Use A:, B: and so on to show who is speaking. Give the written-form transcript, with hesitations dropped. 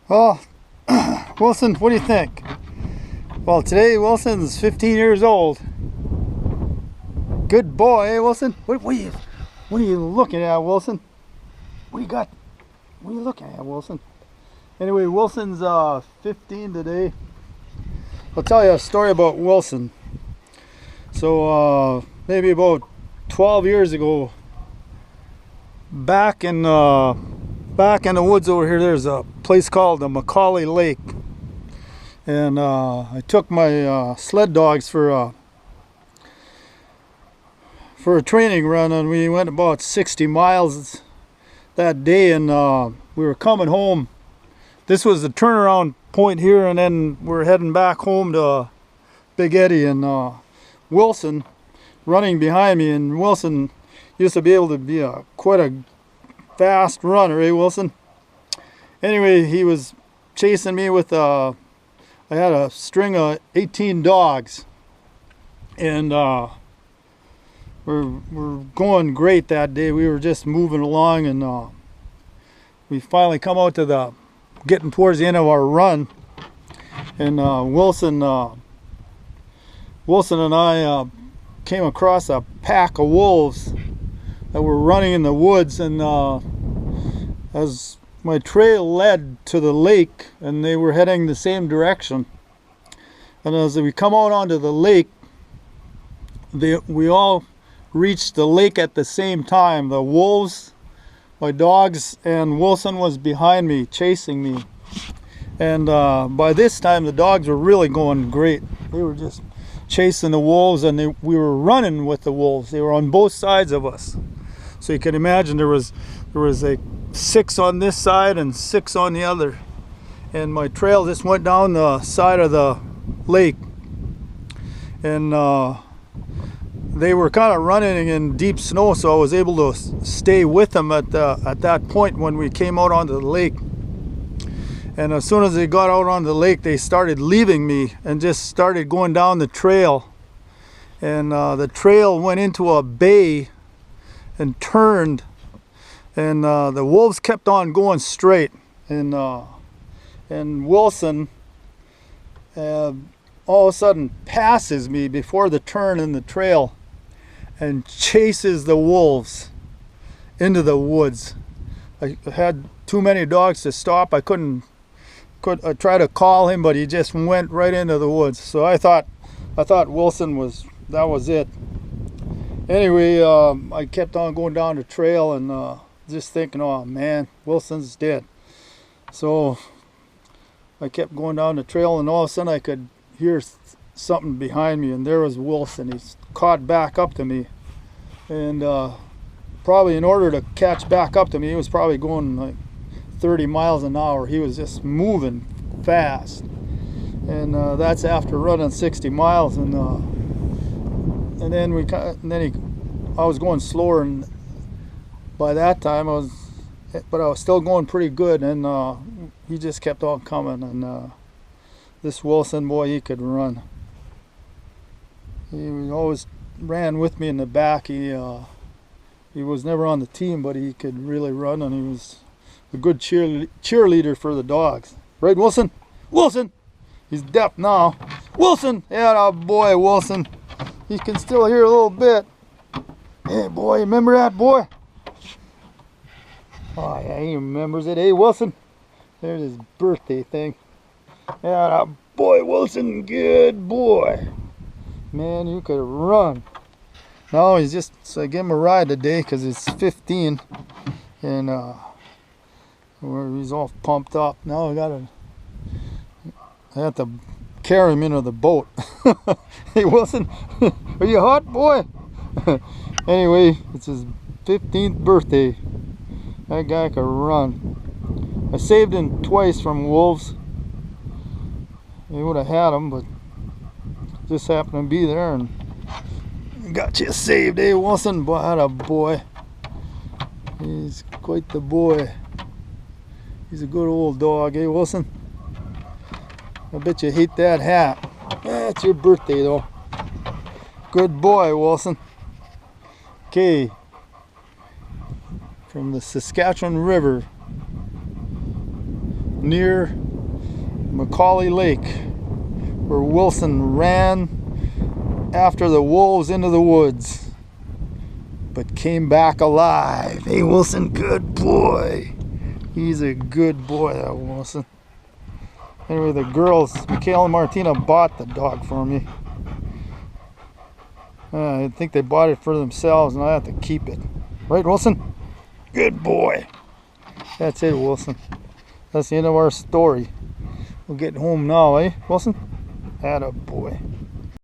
A: Well, Wilson, what do you think? Well, today Wilson's 15 years old. Good boy, eh, Wilson? What are you looking at, Wilson? What you got? What are you looking at, Wilson? Anyway, Wilson's 15 today. I'll tell you a story about Wilson. So maybe about 12 years ago, back in the woods over here, there's a place called the Macaulay Lake, and I took my sled dogs for a training run, and we went about 60 miles that day, and we were coming home. This was the turnaround point here, and then we're heading back home to Big Eddy, and Wilson running behind me. And Wilson used to be able to be quite a fast runner, eh, Wilson? Anyway, he was chasing me with I had a string of 18 dogs, and we're going great that day. We were just moving along, and we finally come out to the getting towards the end of our run, and Wilson and I came across a pack of wolves that were running in the woods, and as my trail led to the lake, and they were heading the same direction, and as we come out onto the lake, we all reached the lake at the same time. The wolves, my dogs, and Wilson was behind me chasing me, and by this time the dogs were really going great. They were just chasing the wolves, and we were running with the wolves. They were on both sides of us, so you can imagine there was like 6 on this side and 6 on the other, and my trail just went down the side of the lake, and they were kind of running in deep snow, so I was able to stay with them at that point when we came out onto the lake. And as soon as they got out on the lake, they started leaving me and just started going down the trail. And the trail went into a bay and turned, and the wolves kept on going straight. And Wilson all of a sudden passes me before the turn in the trail and chases the wolves into the woods. I had too many dogs to stop. I try to call him, but he just went right into the woods. So I thought Wilson that was it. Anyway, I kept on going down the trail, and just thinking, oh man, Wilson's dead. So I kept going down the trail, and all of a sudden I could hear something behind me, and there was Wilson. He's caught back up to me, and probably in order to catch back up to me, he was probably going like 30 miles an hour. He was just moving fast, and that's after running 60 miles, and then I was going slower, and by that time I was still going pretty good, and he just kept on coming, and this Wilson boy, he could run. He always ran with me in the back. He was never on the team, but he could really run, and he was a good cheerleader for the dogs. Right, Wilson? Wilson! He's deaf now. Wilson! Yeah, boy, Wilson. He can still hear a little bit. Hey, boy, remember that, boy? Oh, yeah, he remembers it. Hey, Wilson? There's his birthday thing. Yeah, boy, Wilson, good boy. Man, you could run. No, so I gave him a ride today because it's 15, and he's all pumped up. Now I have to carry him into the boat. Hey, Wilson, are you hot, boy? Anyway, it's his 15th birthday. That guy could run. I saved him twice from wolves. They would have had him, but just happened to be there and got you saved, eh, Wilson? Boy, what a boy. He's quite the boy. He's a good old dog, eh, Wilson? I bet you hate that hat. Yeah, it's your birthday, though. Good boy, Wilson. Okay. From the Saskatchewan River, near Macaulay Lake, where Wilson ran after the wolves into the woods, but came back alive. Hey, Wilson, good boy. He's a good boy, that Wilson. Anyway, the girls, Michaela and Martina, bought the dog for me. I think they bought it for themselves, and I have to keep it. Right, Wilson? Good boy. That's it, Wilson. That's the end of our story. We'll get home now, eh, Wilson? Atta boy.